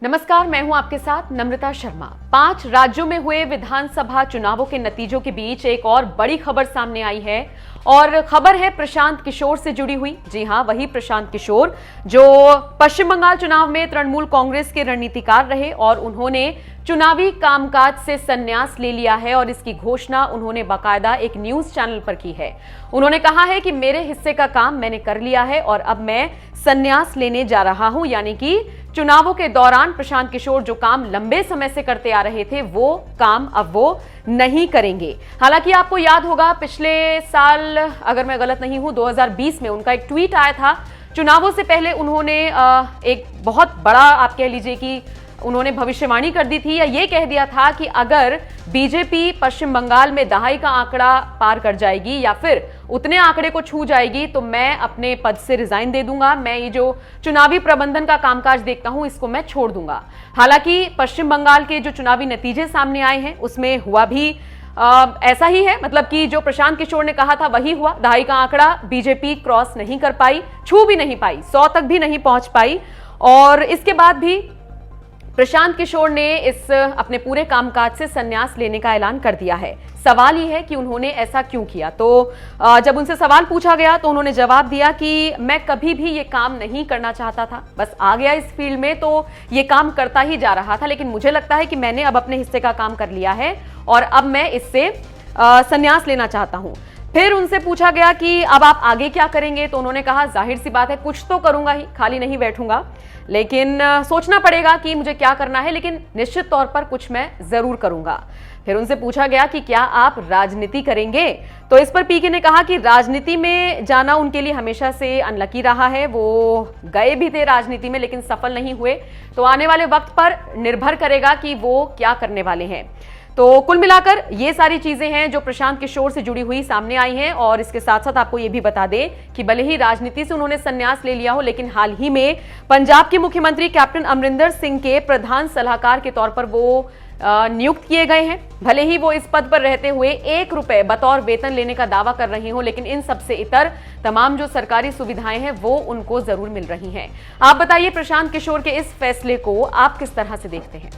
नमस्कार, मैं हूं आपके साथ नम्रता शर्मा। 5 राज्यों में हुए विधानसभा चुनावों के नतीजों के बीच एक और बड़ी खबर सामने आई है और खबर है प्रशांत किशोर से जुड़ी हुई। जी हां, वही प्रशांत किशोर जो पश्चिम बंगाल चुनाव में तृणमूल कांग्रेस के रणनीतिकार रहे और उन्होंने चुनावी कामकाज से संन्यास ले लिया है और इसकी घोषणा उन्होंने बाकायदा एक न्यूज चैनल पर की है। उन्होंने कहा है कि मेरे हिस्से का काम मैंने कर लिया है और अब मैं संन्यास लेने जा रहा हूं, यानी कि चुनावों के दौरान प्रशांत किशोर जो काम लंबे समय से करते आ रहे थे वो काम अब वो नहीं करेंगे। हालांकि आपको याद होगा पिछले साल, अगर मैं गलत नहीं हूं, 2020 में उनका एक ट्वीट आया था। चुनावों से पहले उन्होंने एक बहुत बड़ा, आप कह लीजिए कि उन्होंने भविष्यवाणी कर दी थी या ये कह दिया था कि अगर बीजेपी पश्चिम बंगाल में दहाई का आंकड़ा पार कर जाएगी या फिर उतने आंकड़े को छू जाएगी तो मैं अपने पद से रिजाइन दे दूंगा, मैं ये जो चुनावी प्रबंधन का कामकाज देखता हूं इसको मैं छोड़ दूंगा। हालांकि पश्चिम बंगाल के जो चुनावी नतीजे सामने आए हैं उसमें हुआ भी ऐसा ही है, मतलब कि जो प्रशांत किशोर ने कहा था वही हुआ। दहाई का आंकड़ा बीजेपी क्रॉस नहीं कर पाई, छू भी नहीं पाई, 100 तक भी नहीं पहुंच पाई और इसके बाद भी प्रशांत किशोर ने इस अपने पूरे कामकाज से संन्यास लेने का ऐलान कर दिया है। सवाल ये है कि उन्होंने ऐसा क्यों किया। तो जब उनसे सवाल पूछा गया तो उन्होंने जवाब दिया कि मैं कभी भी ये काम नहीं करना चाहता था, बस आ गया इस फील्ड में तो ये काम करता ही जा रहा था, लेकिन मुझे लगता है कि मैंने अब अपने हिस्से का काम कर लिया है और अब मैं इससे संन्यास लेना चाहता हूं। फिर उनसे पूछा गया कि अब आप आगे क्या करेंगे, तो उन्होंने कहा जाहिर सी बात है कुछ तो करूंगा ही, खाली नहीं बैठूंगा, लेकिन सोचना पड़ेगा कि मुझे क्या करना है, लेकिन निश्चित तौर पर कुछ मैं जरूर करूंगा। फिर उनसे पूछा गया कि क्या आप राजनीति करेंगे, तो इस पर पीके ने कहा कि राजनीति में जाना उनके लिए हमेशा से अनलकी रहा है। वो गए भी थे राजनीति में लेकिन सफल नहीं हुए, तो आने वाले वक्त पर निर्भर करेगा कि वो क्या करने वाले हैं। तो कुल मिलाकर ये सारी चीजें हैं जो प्रशांत किशोर से जुड़ी हुई सामने आई हैं और इसके साथ साथ आपको ये भी बता दें कि भले ही राजनीति से उन्होंने संन्यास ले लिया हो, लेकिन हाल ही में पंजाब के मुख्यमंत्री कैप्टन अमरिंदर सिंह के प्रधान सलाहकार के तौर पर वो नियुक्त किए गए हैं। भले ही वो इस पद पर रहते हुए 1 रुपए बतौर वेतन लेने का दावा कर रही हो, लेकिन इन सबसे इतर तमाम जो सरकारी सुविधाएं हैं वो उनको जरूर मिल रही हैं। आप बताइए प्रशांत किशोर के इस फैसले को आप किस तरह से देखते हैं।